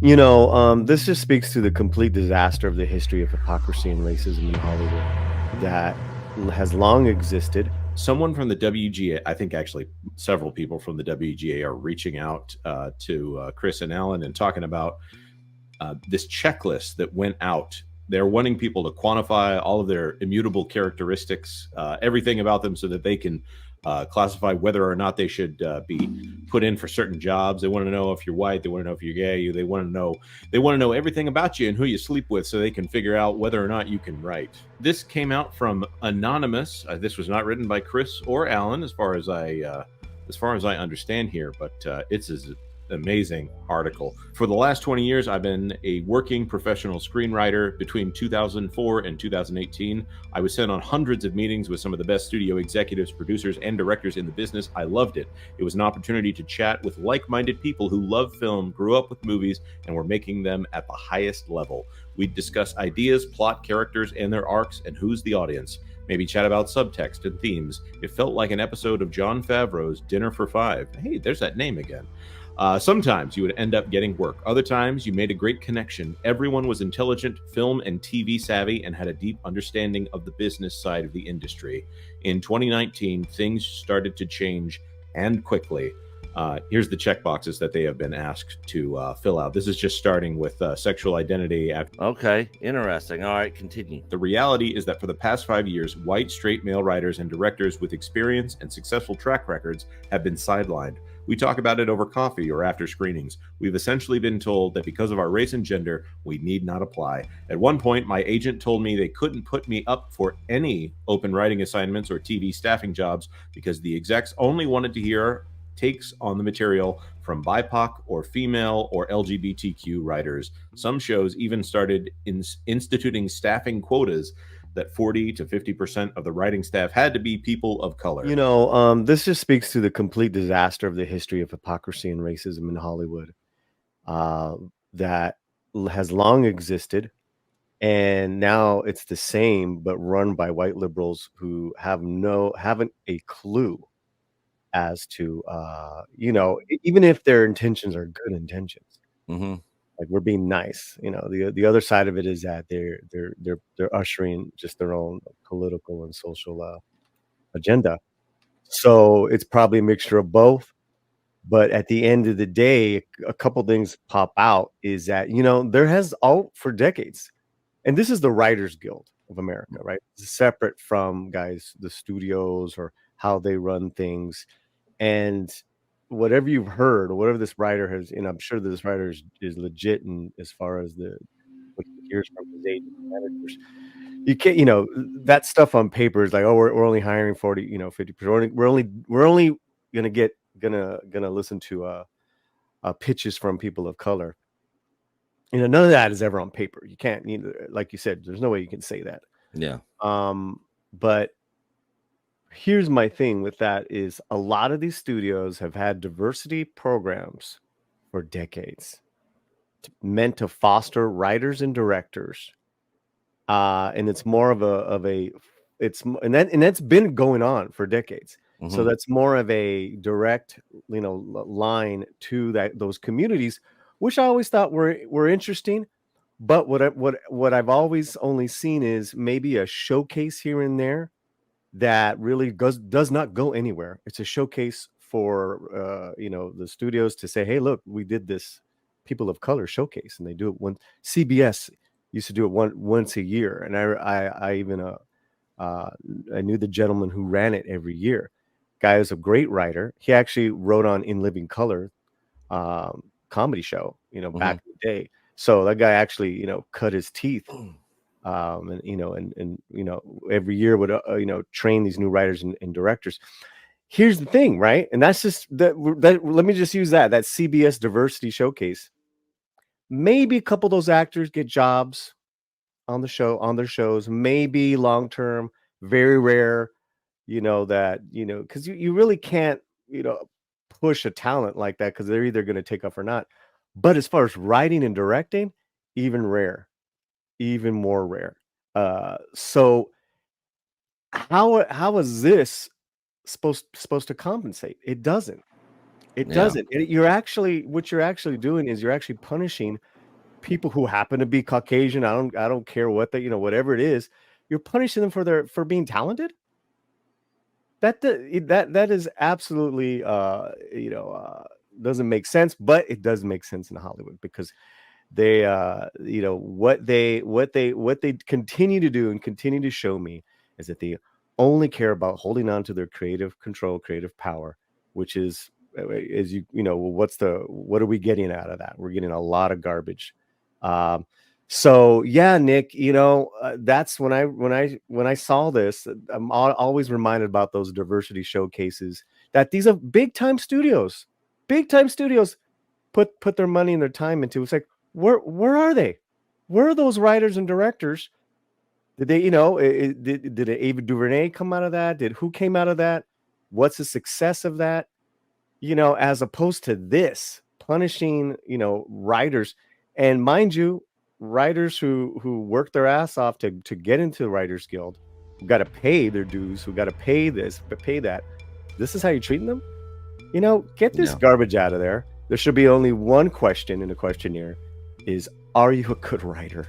This just speaks to the complete disaster of the history of hypocrisy and racism in Hollywood that has long existed. Someone from the WGA, I think actually several people from the WGA are reaching out to Chris and Alan and talking about this checklist that went out. They're wanting people to quantify all of their immutable characteristics, everything about them, so that they can classify whether or not they should be put in for certain jobs. They want to know if you're white. They want to know if you're gay. They want to know. They want to know everything about you and who you sleep with, so they can figure out whether or not you can write. This came out from Anonymous. This was not written by Chris or Alan, as far as I understand here, but it's as amazing article. For the last 20 years, I've been a working professional screenwriter. Between 2004 and 2018, I was sent on hundreds of meetings with some of the best studio executives, producers, and directors in the business. I loved it. It was an opportunity to chat with like-minded people who love film, grew up with movies, and were making them at the highest level. We'd discuss ideas, plot, characters, and their arcs, and who's the audience. Maybe chat about subtext and themes. It felt like an episode of Jon Favreau's Dinner for Five. Hey, there's that name again. Sometimes you would end up getting work. Other times you made a great connection. Everyone was intelligent, film and TV savvy, and had a deep understanding of the business side of the industry. In 2019, things started to change, and quickly. Here's the checkboxes that they have been asked to fill out. This is just starting with sexual identity. Okay, interesting. All right, continue. The reality is that for the past 5 years, white straight male writers and directors with experience and successful track records have been sidelined. We talk about it over coffee or after screenings. We've essentially been told that because of our race and gender, we need not apply. At one point, my agent told me they couldn't put me up for any open writing assignments or TV staffing jobs because the execs only wanted to hear takes on the material from BIPOC or female or LGBTQ writers. Some shows even started instituting staffing quotas that 40 to 50% of the writing staff had to be people of color. This just speaks to the complete disaster of the history of hypocrisy and racism in Hollywood that has long existed. And now it's the same, but run by white liberals who haven't a clue as to, even if their intentions are good intentions. Mm-hmm. Like, we're being nice. The other side of it is that they're ushering just their own political and social agenda. So it's probably a mixture of both. But at the end of the day, a couple things pop out is that, there has all for decades, and this is the Writers Guild of America, right? It's separate from the studios or how they run things. And whatever you've heard or whatever this writer has, and I'm sure that this writer is legit, and as far as what he hears from his agent managers, you can't, that stuff on paper is like, oh, we're only hiring 40, 50%. We're only gonna listen to pitches from people of color. None of that is ever on paper. You can't, like you said, there's no way you can say that. Yeah. But here's my thing with that is a lot of these studios have had diversity programs for decades meant to foster writers and directors. And it's more of that's been going on for decades. Mm-hmm. So that's more of a direct, line to those communities, which I always thought were interesting. But what I've always only seen is maybe a showcase here and there that really does not go anywhere. It's a showcase for the studios to say, hey, look, we did this people of color showcase, and they do it CBS used to do it once a year, and I even I knew the gentleman who ran it every year. Guy is a great writer. He actually wrote on In Living Color comedy show, mm-hmm. back in the day. So that guy actually, cut his teeth. And every year would train these new writers and directors. Here's the thing, right? And that's just that. Let me just use that CBS diversity showcase. Maybe a couple of those actors get jobs on their shows. Maybe long term, very rare. Because you really can't push a talent like that because they're either going to take off or not. But as far as writing and directing, even more rare. So how is this supposed to compensate? It doesn't. What you're actually doing is you're actually punishing people who happen to be Caucasian. I don't care what they, whatever it is, you're punishing them for being talented. That is absolutely doesn't make sense, but it does make sense in Hollywood because they what they continue to do and continue to show me is that they only care about holding on to their creative control, creative power, which is what are we getting out of that? We're getting a lot of garbage. So yeah, Nick, that's when I saw this, I'm always reminded about those diversity showcases that these are big time studios put their money and their time into. It's like, where are they? Where are those writers and directors? Did they, did Ava DuVernay come out of that? Who came out of that? What's the success of that? As opposed to this punishing, writers, and mind you, writers who work their ass off to get into the Writers Guild, who got to pay their dues, who got to pay this, but pay that. This is how you're treating them? Get this garbage out of there. There should be only one question in the questionnaire: is, are you a good writer?